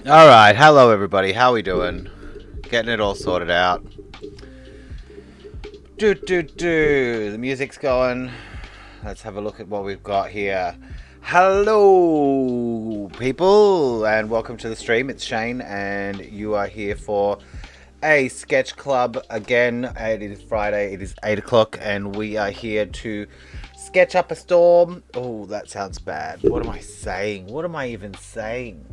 All right, hello everybody. How we doing? Getting it all sorted out. The music's going. Let's have a look at what we've got here. Hello, people, and welcome to the stream. It's Shane, and you are here for a sketch club again. It is Friday. It is 8 o'clock, and we are here to sketch up a storm. Oh, that sounds bad. What am I saying? What am I even saying?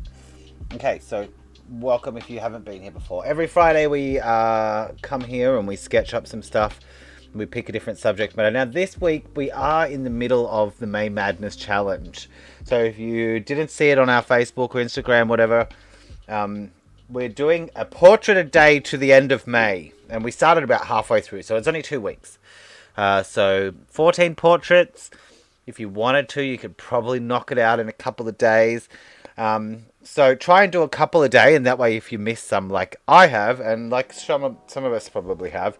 Okay, so welcome if you haven't been here before. Every Friday we come here and we sketch up some stuff. We pick a different subject matter. Now this week we are in the middle of the May Madness Challenge. So if you didn't see it on our Facebook or Instagram, whatever, we're doing a portrait a day to the end of May. And we started about halfway through, so it's only 2 weeks. So 14 portraits. If you wanted to, you could probably knock it out in a couple of days. So try and do a couple a day, and that way if you miss some, like I have, and like some of us probably have,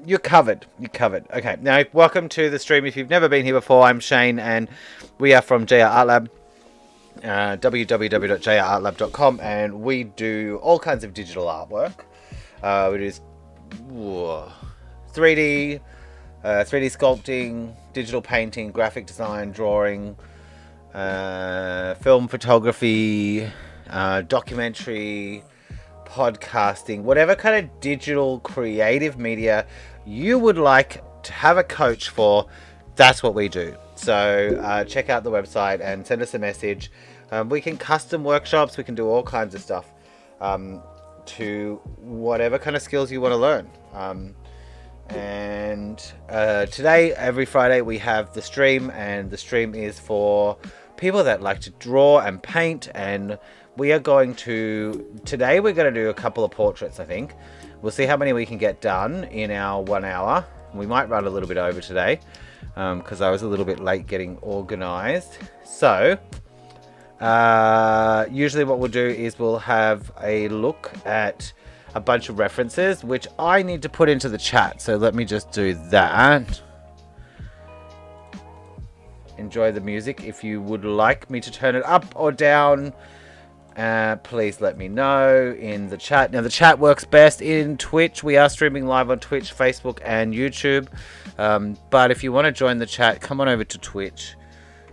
you're covered. You're covered. Okay, now welcome to the stream. If you've never been here before, I'm Shane, and we are from JR Art Lab, www.jrartlab.com, and we do all kinds of digital artwork. We do 3D sculpting, digital painting, graphic design, drawing, film photography, documentary, podcasting, whatever kind of digital creative media you would like to have a coach for. That's what we do. So check out the website and send us a message. We can custom workshops, we can do all kinds of stuff to whatever kind of skills you want to learn. And today, every Friday, we have the stream, and the stream is for people that like to draw and paint. And we are going to, today we're going to do a couple of portraits, I think. We'll see how many we can get done in our 1 hour. We might run a little bit over today because I was a little bit late getting organized. So usually what we'll do is we'll have a look at a bunch of references, which I need to put into the chat. So let me just do that. Enjoy the music. If you would like me to turn it up or down, please let me know in the chat. Now the chat works best in Twitch. We are streaming live on Twitch, Facebook and YouTube. But if you want to join the chat, come on over to Twitch.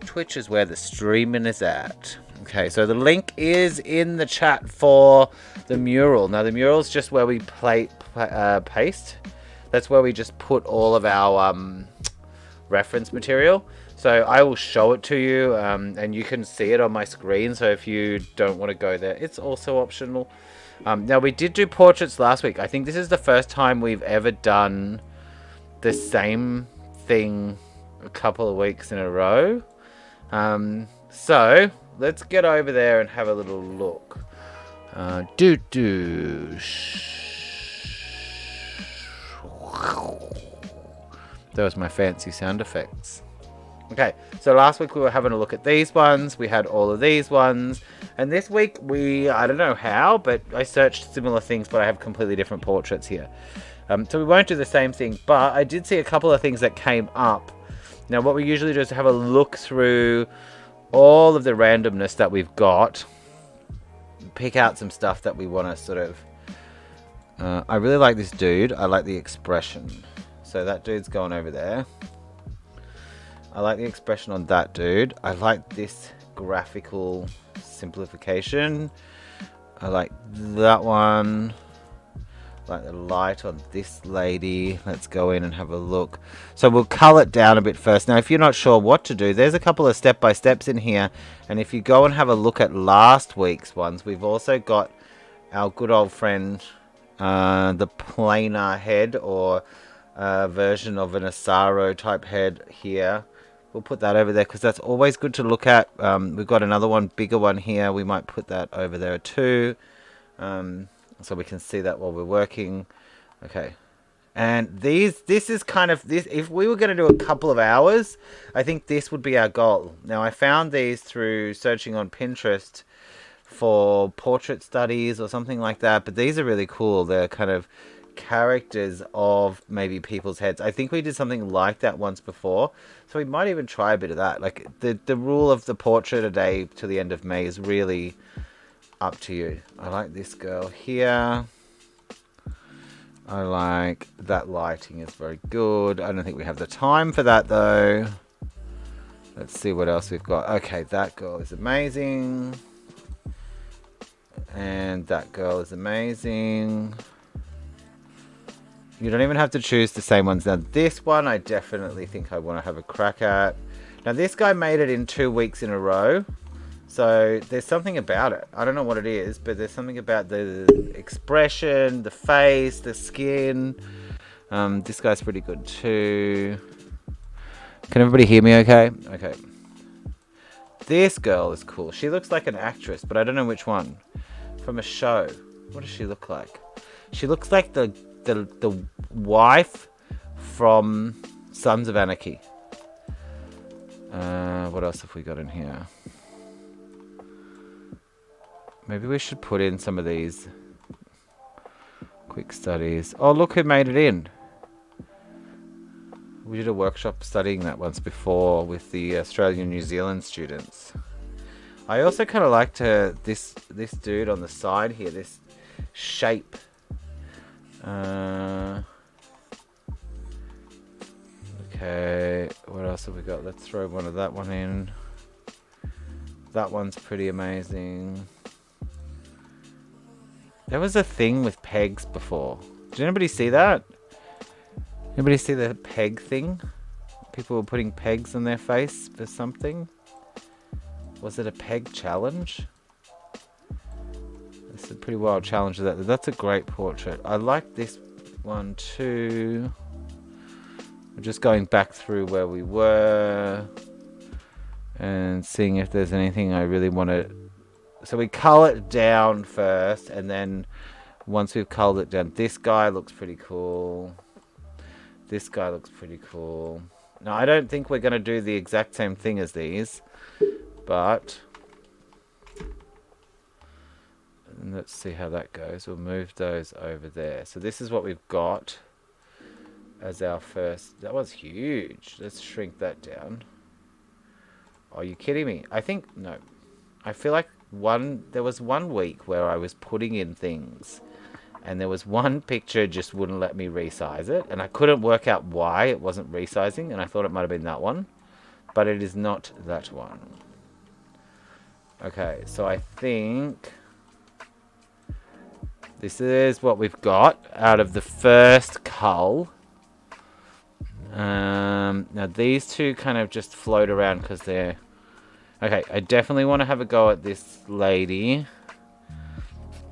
Twitch is where the streaming is at. Okay, so the link is in the chat for the mural. Now the mural is just where we paste. That's where we just put all of our reference material. So I will show it to you, and you can see it on my screen. So if you don't want to go there, it's also optional. Now we did do portraits last week. I think this is the first time we've ever done the same thing a couple of weeks in a row. So let's get over there and have a little look. That was my fancy sound effects. Okay, so last week we were having a look at these ones. We had all of these ones. And this week I don't know how, but I searched similar things, but I have completely different portraits here. So we won't do the same thing, but I did see a couple of things that came up. Now what we usually do is have a look through all of the randomness that we've got. Pick out some stuff that we want to sort of... I really like this dude. I like the expression. So that dude's going over there. I like the expression on that dude. I like this graphical simplification. I like that one. I like the light on this lady. Let's go in and have a look. So we'll cull it down a bit first. Now, if you're not sure what to do, there's a couple of step-by-steps in here. And if you go and have a look at last week's ones, we've also got our good old friend, the planar head, or a version of an Asaro type head here. We'll put that over there because that's always good to look at. We've got another one, bigger one here. We might put that over there too. So we can see that while we're working. Okay. And this is kind of this. If we were going to do a couple of hours, I think this would be our goal. Now, I found these through searching on Pinterest for portrait studies or something like that. But these are really cool. They're kind of characters of maybe people's heads. I think we did something like that once before. So we might even try a bit of that. Like the rule of the portrait a day to the end of May is really up to you. I like this girl here. I like that lighting is very good. I don't think we have the time for that though. Let's see what else we've got. Okay, that girl is amazing. And that girl is amazing. You don't even have to choose the same ones. Now this one I definitely think I want to have a crack at. Now this guy made it in 2 weeks in a row. So there's something about it. I don't know what it is, but there's something about the expression, the face, the skin. This guy's pretty good too. Can everybody hear me okay? Okay. This girl is cool. She looks like an actress, but I don't know which one. From a show. What does she look like? She looks like the wife from Sons of Anarchy. What else have we got in here? Maybe we should put in some of these quick studies. Oh, look who made it in. We did a workshop studying that once before with the Australian New Zealand students. I also kind of liked this dude on the side here, this shape. Okay, what else have we got? Let's throw one of that one in. That one's pretty amazing. There was a thing with pegs before. Did anybody see that? Anybody see the peg thing? People were putting pegs on their face for something. Was it a peg challenge? It's a pretty wild challenge. That's a great portrait. I like this one too. We're just going back through where we were and seeing if there's anything I really want to. So we cull it down first, and then once we've culled it down, this guy looks pretty cool. This guy looks pretty cool. Now, I don't think we're going to do the exact same thing as these, but let's see how that goes. We'll move those over there. So this is what we've got as our first. That was huge. Let's shrink that down. Are you kidding me? I think, no. I feel like there was 1 week where I was putting in things, and there was one picture just wouldn't let me resize it, and I couldn't work out why it wasn't resizing, and I thought it might have been that one, but it is not that one. Okay, so I think this is what we've got out of the first cull. Now these two kind of just float around because they're... Okay, I definitely want to have a go at this lady.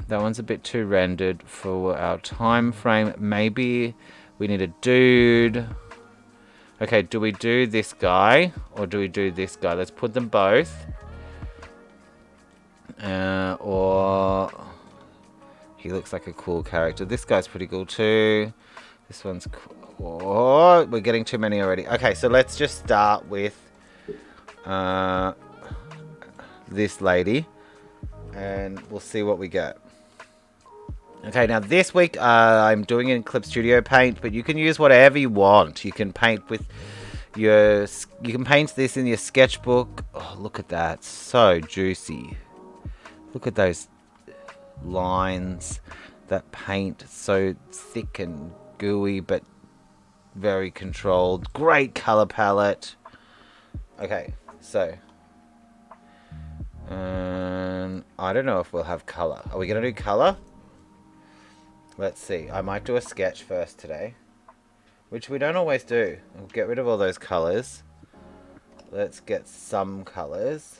That one's a bit too rendered for our time frame. Maybe we need a dude. Okay, do we do this guy or do we do this guy? Let's put them both. Or he looks like a cool character. This guy's pretty cool too. This one's cool. Oh, we're getting too many already. Okay, so let's just start with this lady, and we'll see what we get. Okay, now this week I'm doing it in Clip Studio Paint, but you can use whatever you want. You can paint with your... You can paint this in your sketchbook. Oh, look at that. So juicy. Look at those lines. That paint. So thick and gooey, but very controlled. Great color palette. Okay, so... I don't know if we'll have color. Are we going to do color? Let's see. I might do a sketch first today, which we don't always do. We'll get rid of all those colors. Let's get some colors.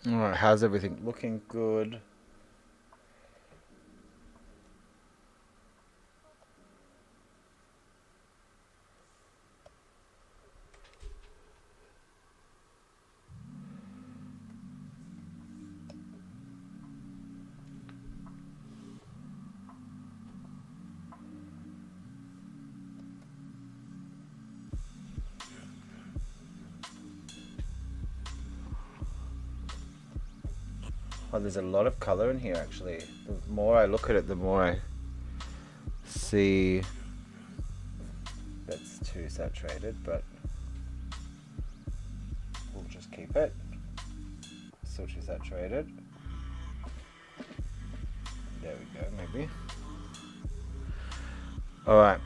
Alright, how's everything looking? Good. Oh, there's a lot of color in here actually. The more I look at it, the more I see that's too saturated, but we'll just keep it. still too saturated. There we go, maybe. Alright.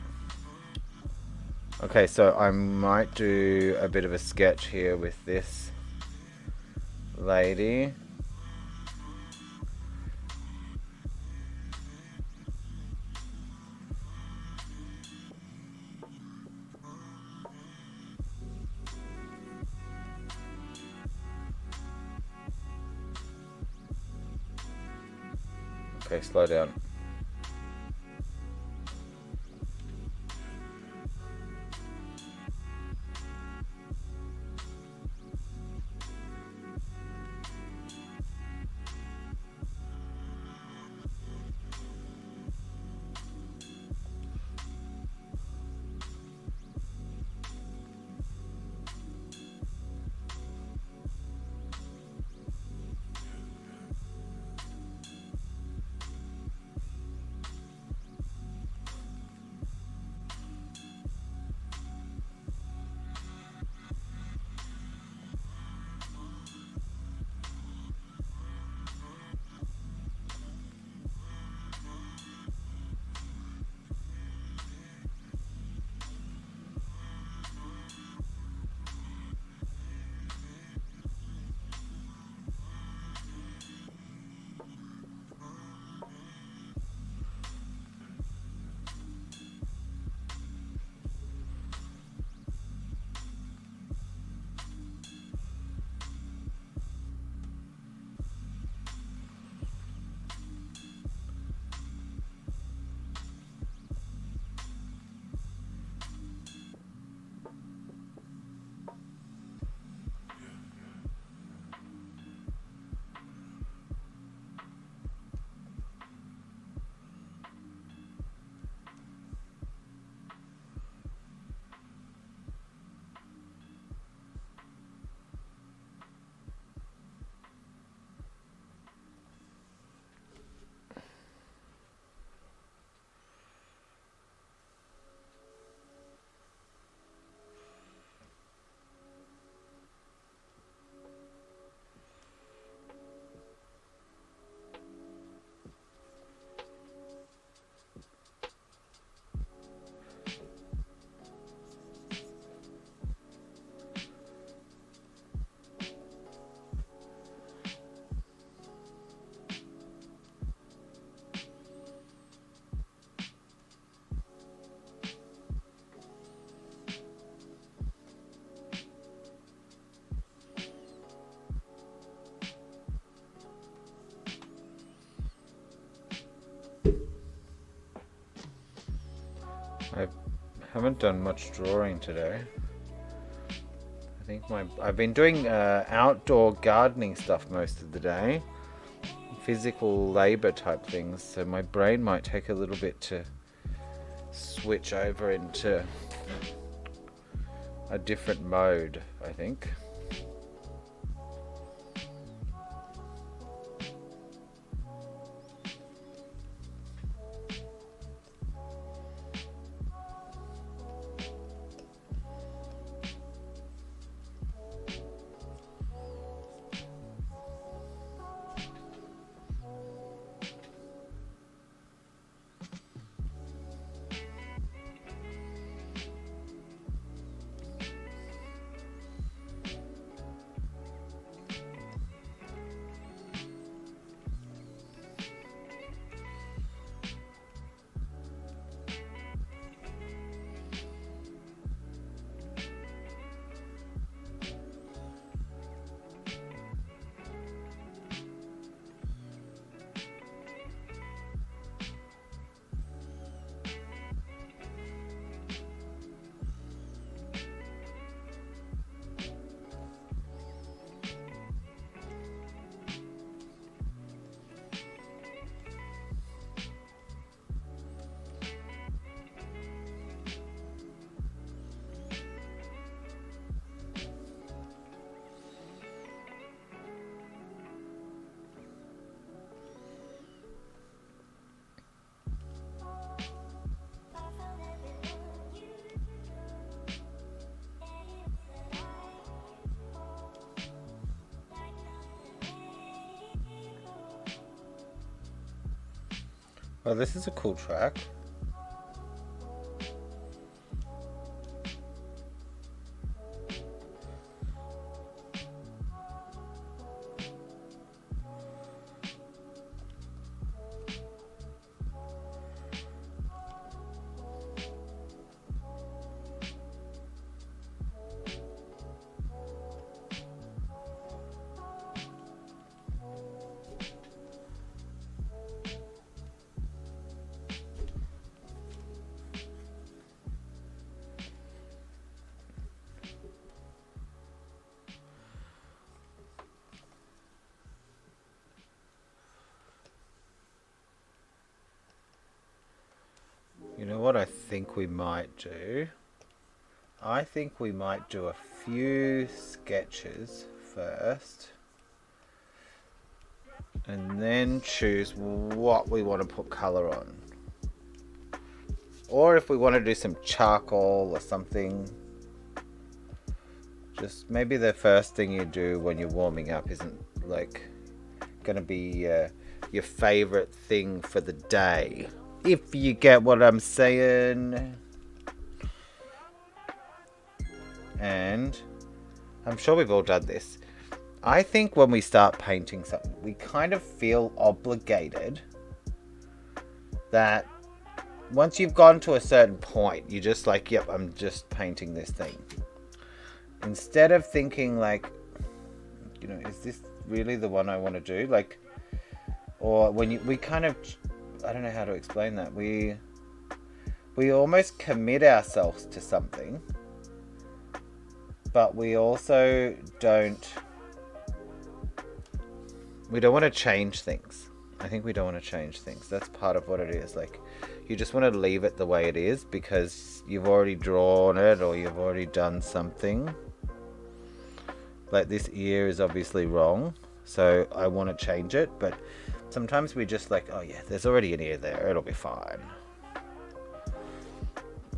Okay, so I might do a bit of a sketch here with this lady. Okay, slow down. I haven't done much drawing today. I think I've been doing outdoor gardening stuff most of the day, physical labor type things, so my brain might take a little bit to switch over into a different mode, I think. Well, this is a cool track. You know what I think we might do? I think we might do a few sketches first and then choose what we want to put color on. Or if we want to do some charcoal or something, just maybe the first thing you do when you're warming up isn't like gonna be your favorite thing for the day, if you get what I'm saying. And I'm sure we've all done this. I think when we start painting something, we kind of feel obligated that once you've gone to a certain point, you're just like, yep, I'm just painting this thing. Instead of thinking like, you know, is this really the one I want to do? Like, or when we kind of, I don't know how to explain that. We almost commit ourselves to something, but we also don't want to change things. I think we don't want to change things. That's part of what it is. Like, you just want to leave it the way it is because you've already drawn it or you've already done something. Like, this ear is obviously wrong, so I want to change it, but sometimes we just like, oh yeah, there's already an ear there, it'll be fine.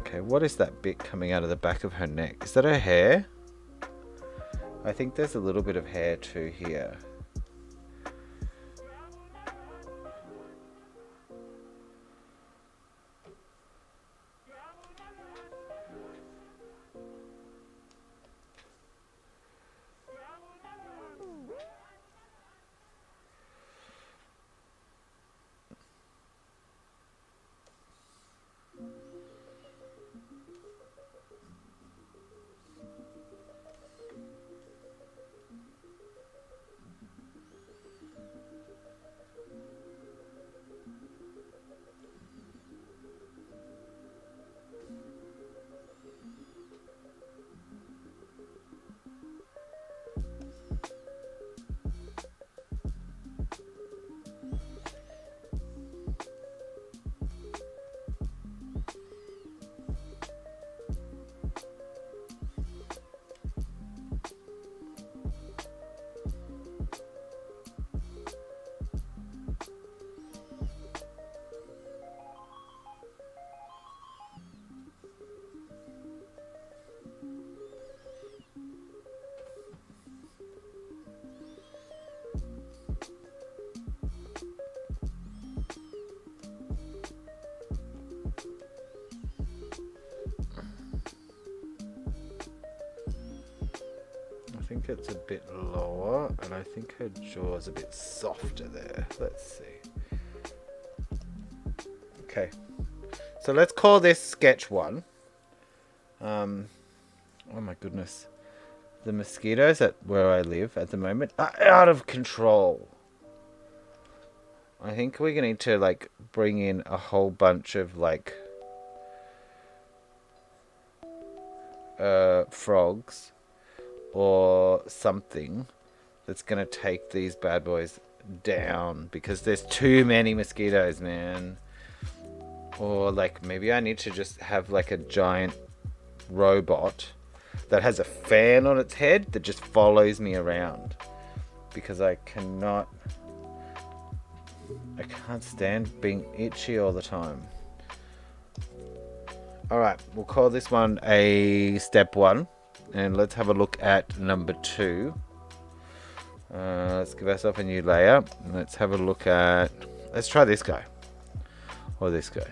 Okay, what is that bit coming out of the back of her neck? Is that her hair? I think there's a little bit of hair too here. I think it's a bit lower, and I think her jaw's a bit softer there. Let's see. Okay, so let's call this sketch 1. Oh my goodness. The mosquitoes at where I live at the moment are out of control. I think we're going to need to like bring in a whole bunch of like frogs or something that's going to take these bad boys down because there's too many mosquitoes, man. Or like maybe I need to just have like a giant robot that has a fan on its head that just follows me around because I can't stand being itchy all the time. Alright, we'll call this one a step 1. And let's have a look at number 2. Let's give ourselves a new layer. Let's have a look at... Let's try this guy. Or this guy.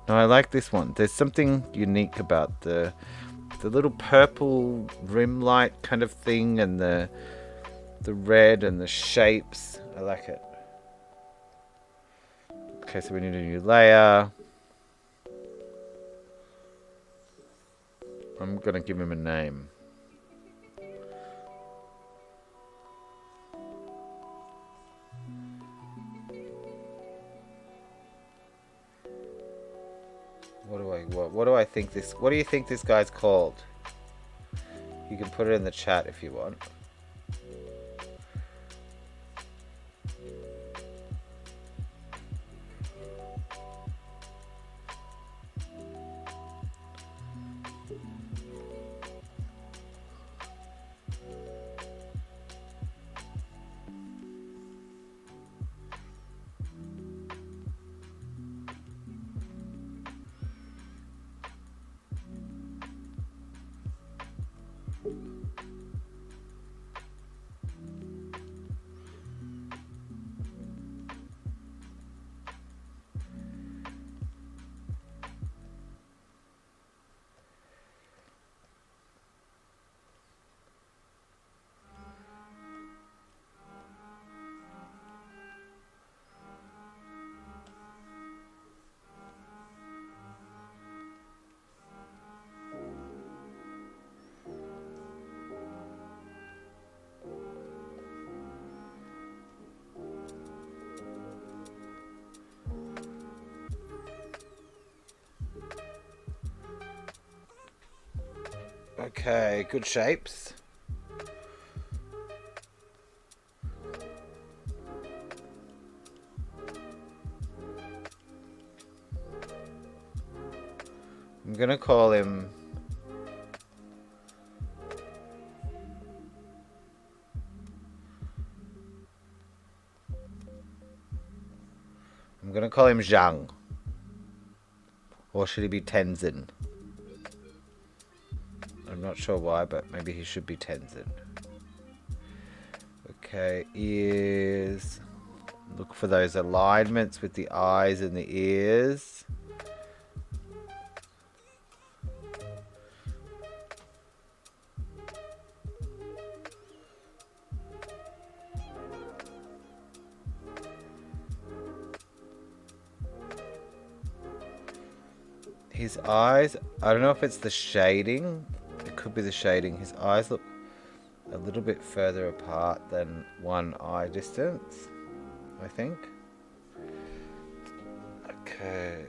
No, I like this one. There's something unique about the little purple rim light kind of thing, and the red and the shapes. I like it. Okay, so we need a new layer. I'm gonna give him a name. What do I think this? What do you think this guy's called? You can put it in the chat if you want. Okay, good shapes. I'm gonna call him Zhang. Or should he be Tenzin? I'm not sure why, but maybe he should be Tenzin. Okay, ears. Look for those alignments with the eyes and the ears. His eyes, I don't know if it's the shading. It could be the shading. His eyes look a little bit further apart than one eye distance, I think. Okay.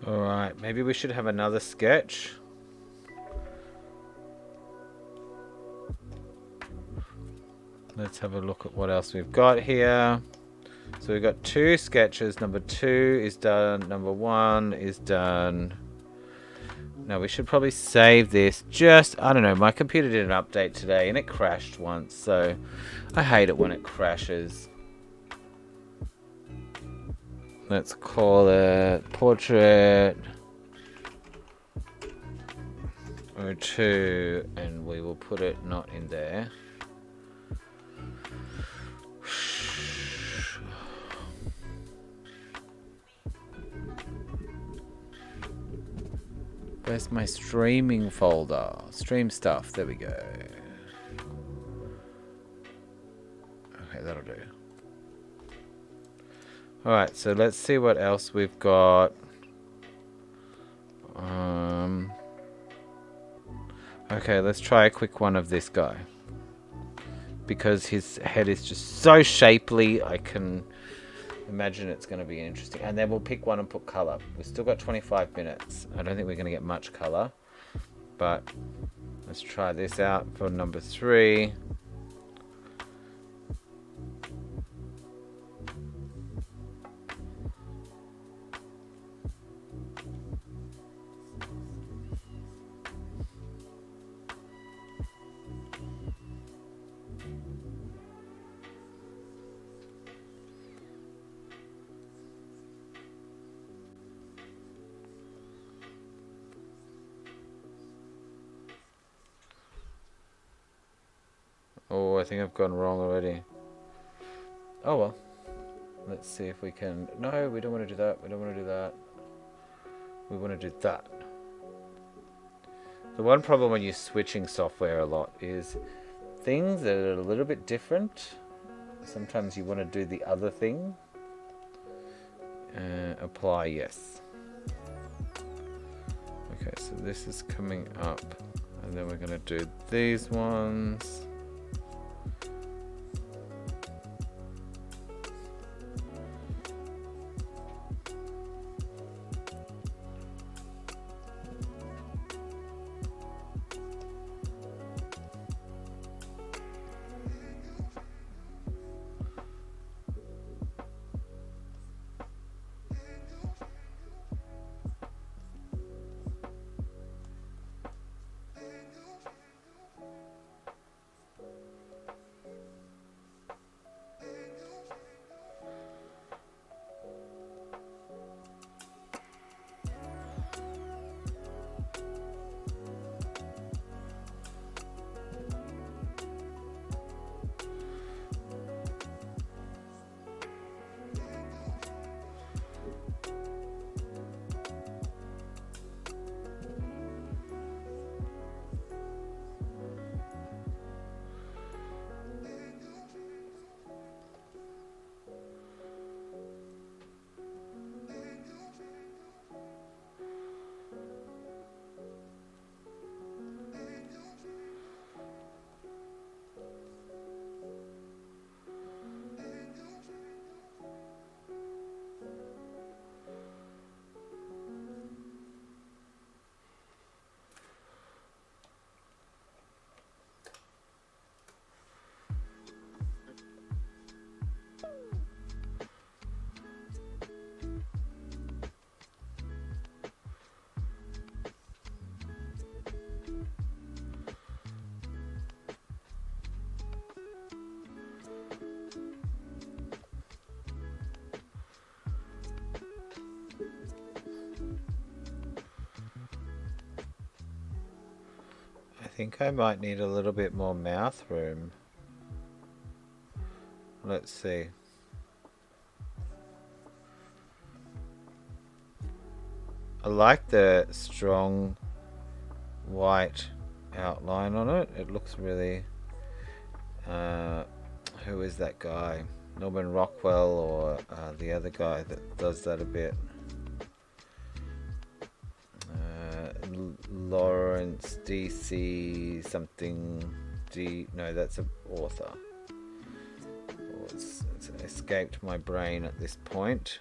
Alright, maybe we should have another sketch. Let's have a look at what else we've got here. So we've got 2 sketches. Number 2 is done. Number 1 is done. Now we should probably save this. I don't know, my computer did an update today and it crashed once. So I hate it when it crashes. Let's call it Portrait 02 and we will put it not in there. Where's my streaming folder? Stream stuff. There we go. Okay, that'll do. Alright, so let's see what else we've got. Okay, let's try a quick one of this guy. Because his head is just so shapely, I can imagine it's going to be interesting. And then we'll pick one and put color. We've still got 25 minutes. I don't think we're going to get much color. But let's try this out for number 3. Oh, I think I've gone wrong already. Oh well. Let's see if we can... No, we don't want to do that. We don't want to do that. We want to do that. The one problem when you're switching software a lot is things that are a little bit different. Sometimes you want to do the other thing. Apply, yes. Okay, so this is coming up. And then we're going to do these ones. I think I might need a little bit more mouth room. Let's see. I like the strong white outline on it. It looks really... who is that guy? Norman Rockwell or the other guy that does that a bit? Lawrence DC something D. No, that's an author. Oh, it's escaped my brain at this point.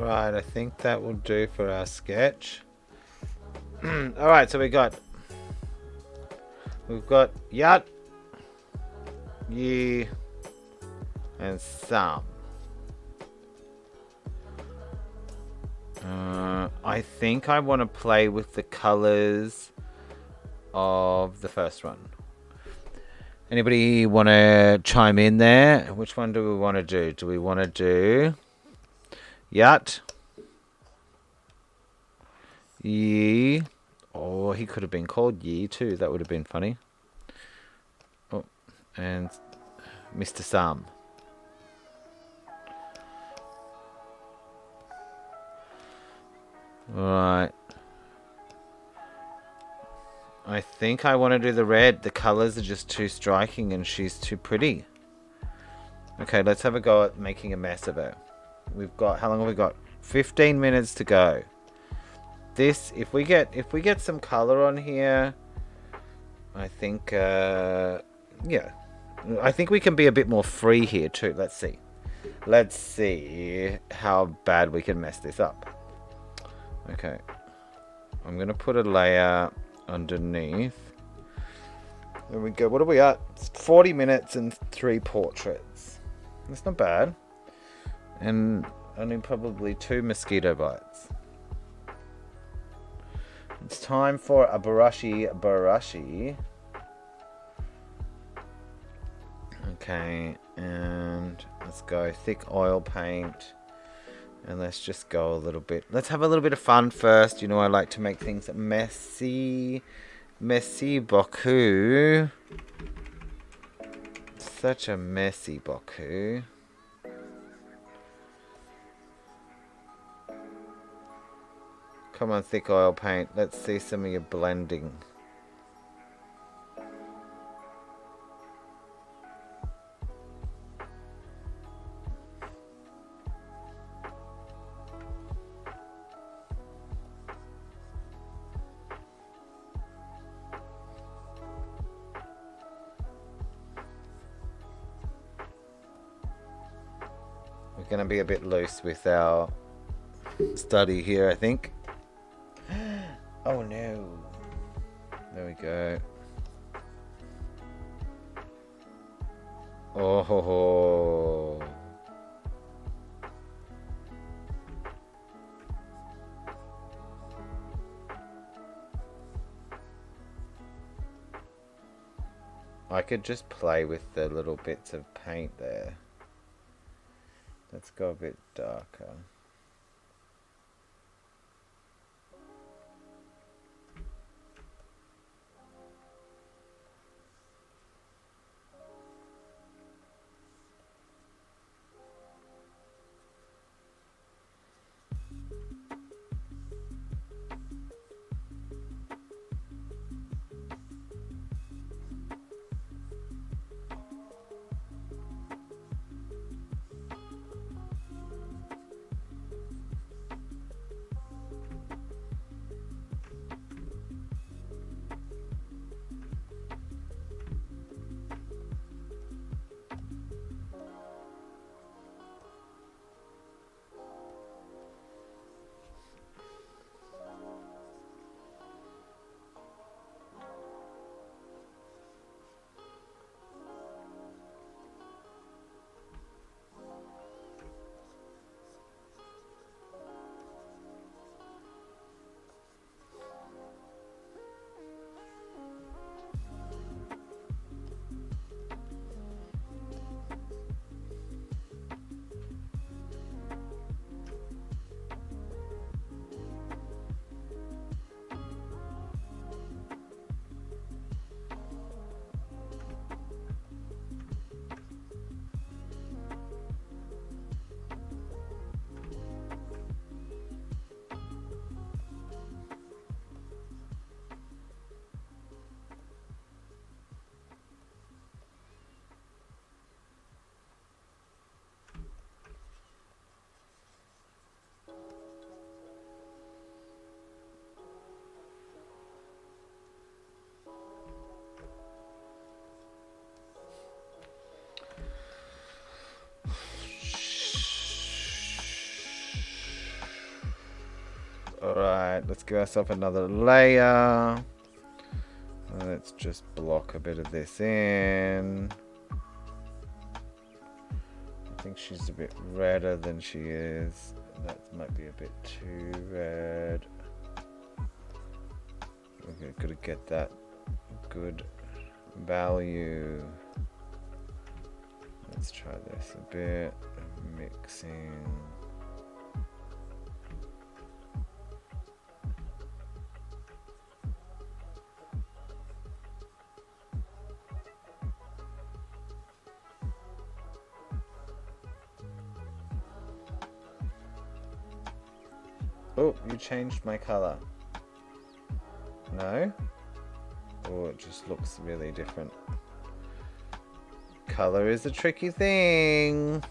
Alright, I think that will do for our sketch. Alright, so we've got yat, ye, and some. I think I want to play with the colors of the first one. Anybody want to chime in there? Which one do we want to do? Do we want to do Yat? Yi? Oh, he could have been called Yi too. That would have been funny. Oh, and Mr. Sam. Right. I think I want to do the red. The colors are just too striking and she's too pretty. Okay, let's have a go at making a mess of her. We've got, how long have we got? 15 minutes to go. This, if we get some color on here, I think, yeah. I think we can be a bit more free here too. Let's see. Let's see how bad we can mess this up. Okay. I'm going to put a layer underneath. There we go. What are we at? It's 40 minutes and 3 portraits. That's not bad. And only probably 2 mosquito bites. It's time for a brushie. Okay, and let's go thick oil paint. And let's just go a little bit. Let's have a little bit of fun first. You know, I like to make things messy. Messy beaucoup. Such a messy beaucoup. Come on, thick oil paint. Let's see some of your blending. We're going to be a bit loose with our study here, I think. Oh no. There we go. Oh ho ho. I could just play with the little bits of paint there. Let's go a bit darker. let's give ourselves another layer. Let's just block a bit of this in. I think she's a bit redder than she is. That might be a bit too red. Okay, gotta get that good value. Let's try this a bit. Mixing. Oh, you changed my color. No? Or it just looks really different. Color is a tricky thing.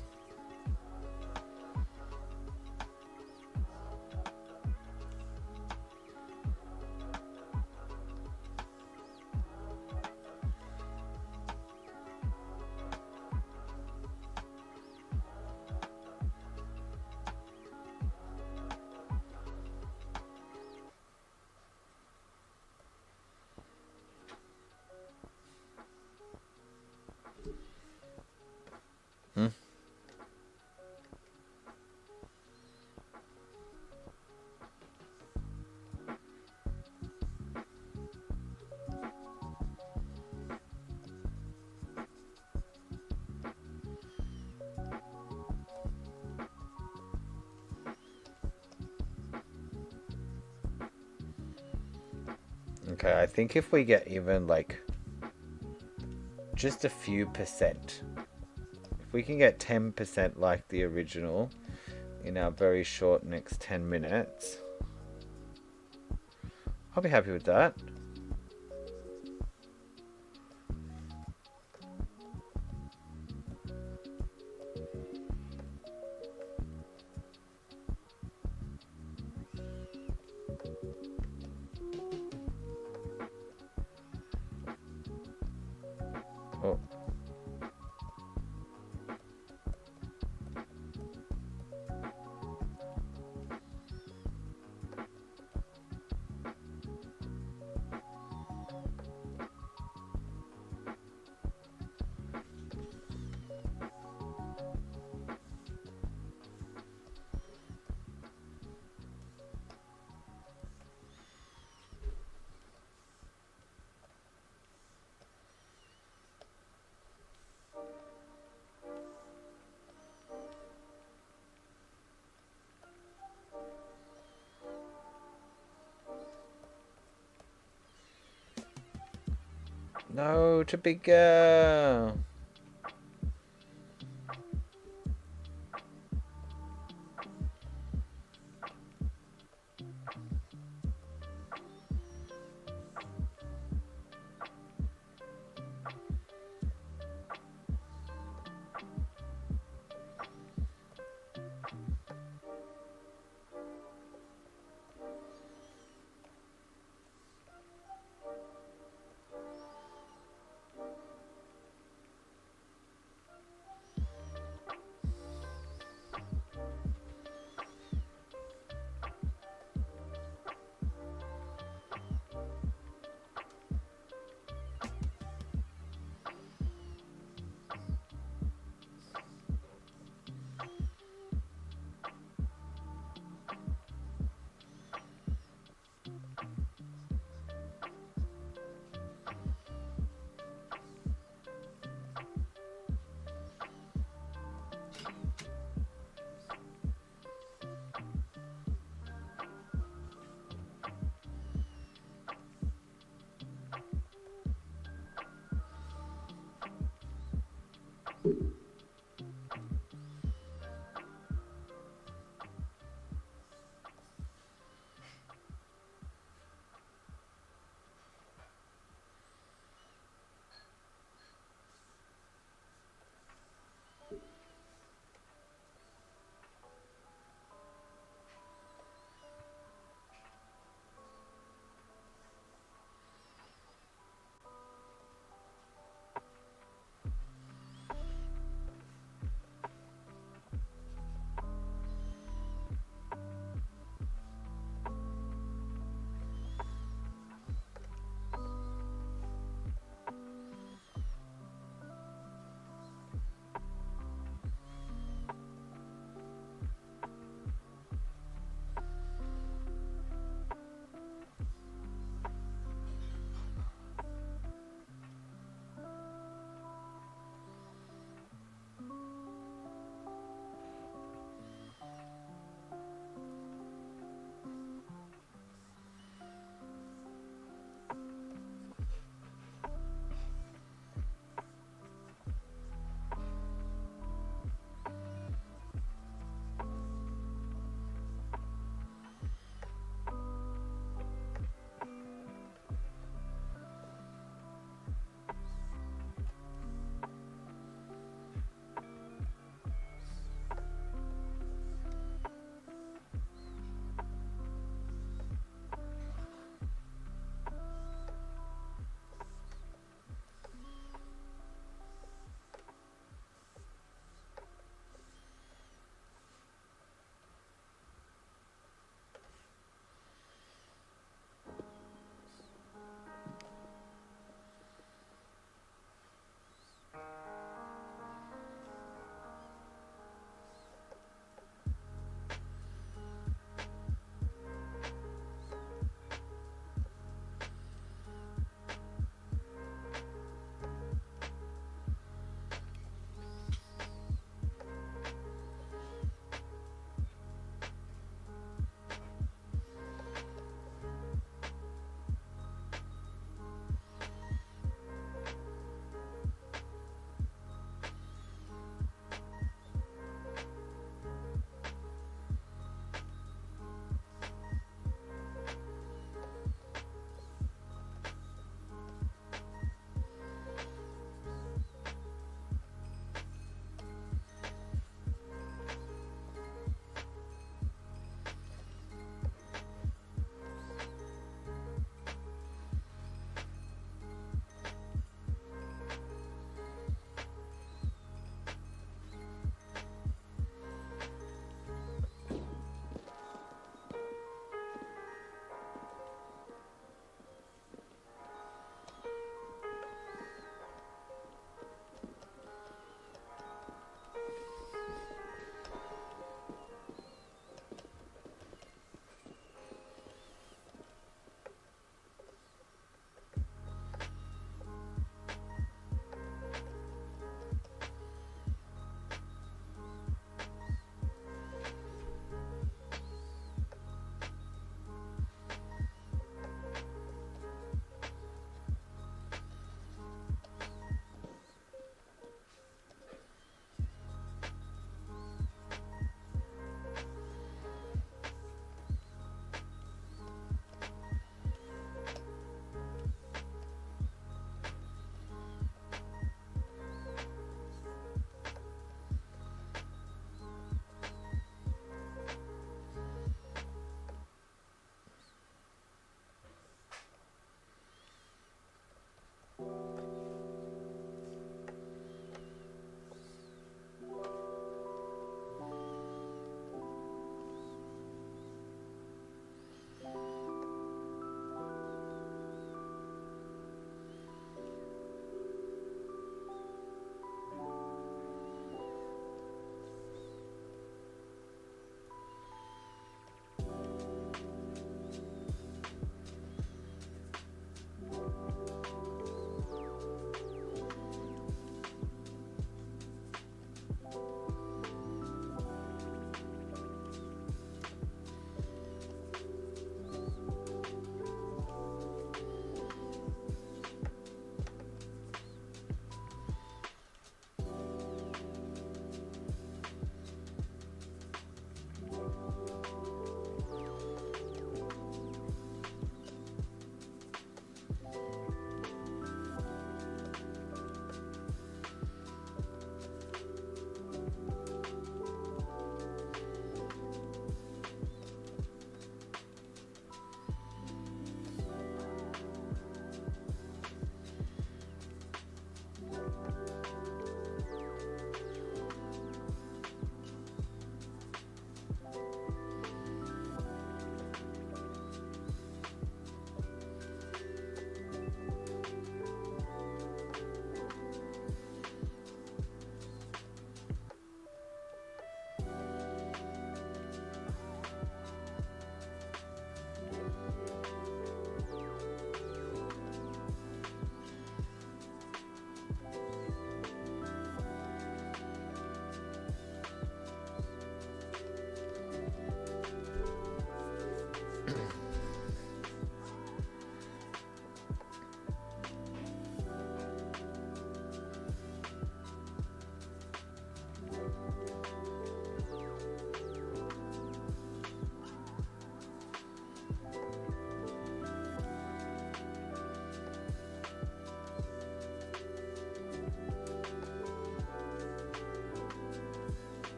Okay, I think if we get even like just a few percent, if we can get 10% like the original in our very short next 10 minutes, I'll be happy with that. Oh. No, to bigger.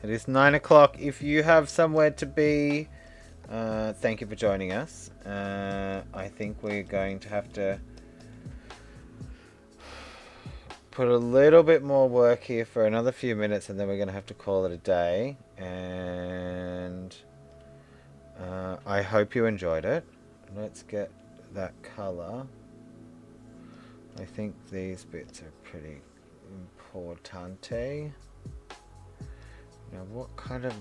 It is 9 o'clock. If you have somewhere to be, thank you for joining us. I think we're going to have to put a little bit more work here for another few minutes, and then we're going to have to call it a day. And I hope you enjoyed it. Let's get that color. I think these bits are pretty importante. Now, what kind of...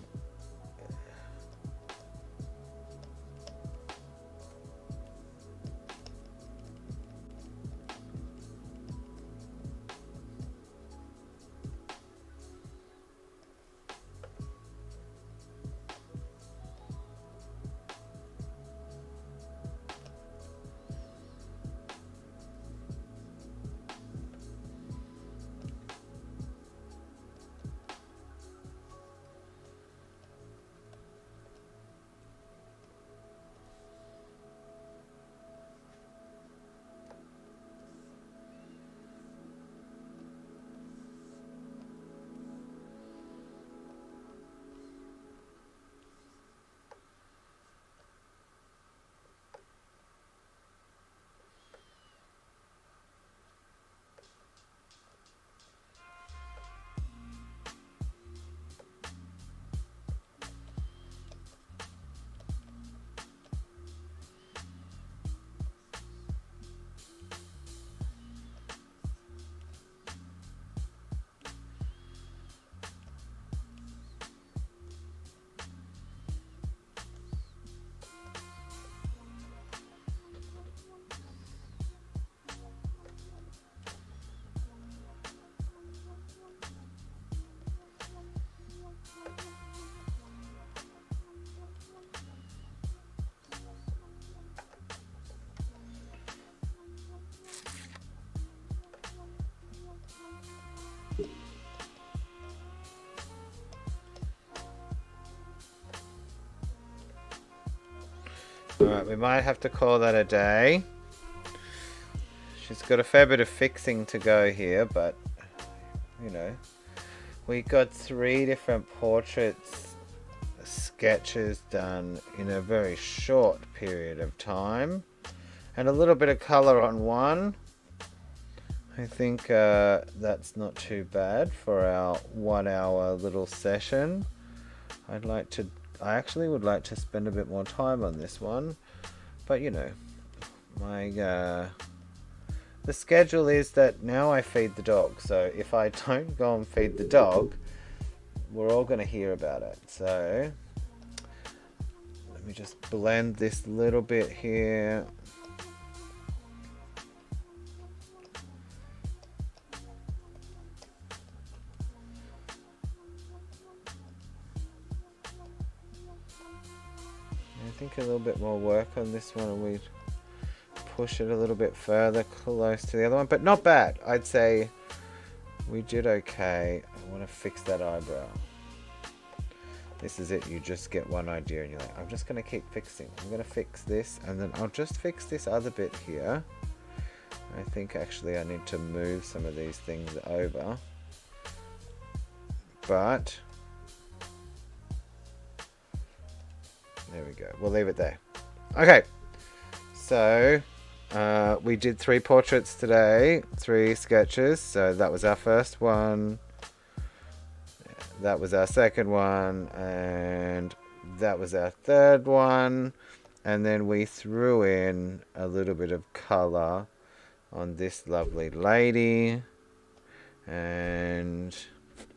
Alright, we might have to call that a day. She's got a fair bit of fixing to go here, but, you know, we got 3 different portraits, sketches done in a very short period of time, and a little bit of color on one. I think that's not too bad for our 1 hour little session. I actually would like to spend a bit more time on this one, but you know, the schedule is that now I feed the dog, so if I don't go and feed the dog, we're all going to hear about it. So let me just blend this little bit here. I think a little bit more work on this one, and we push it a little bit further close to the other one, but not bad. I'd say we did okay. I want to fix that eyebrow. This is it. You just get one idea and you're like, I'm just going to keep fixing. I'm going to fix this, and then I'll just fix this other bit here. I think actually I need to move some of these things over, but there we go. We'll leave it there. Okay. So we did 3 portraits today, 3 sketches. So that was our first one. That was our second one. And that was our third one. And then we threw in a little bit of color on this lovely lady. And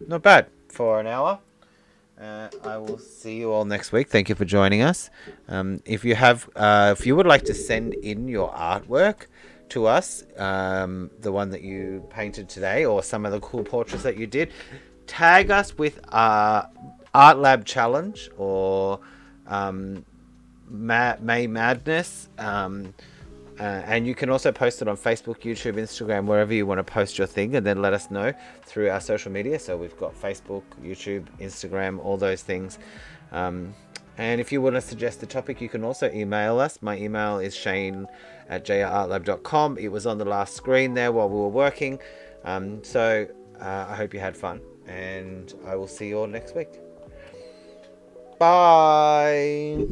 not bad for an hour. I will see you all next week. Thank you for joining us. If you would like to send in your artwork to us, the one that you painted today, or some of the cool portraits that you did, tag us with Art Lab Challenge or May Madness. And you can also post it on Facebook, YouTube, Instagram, wherever you want to post your thing, and then let us know through our social media. So we've got Facebook, YouTube, Instagram, all those things. And if you want to suggest a topic, you can also email us. My email is shane@jrartlab.com. It was on the last screen there while we were working. I hope you had fun, and I will see you all next week. Bye.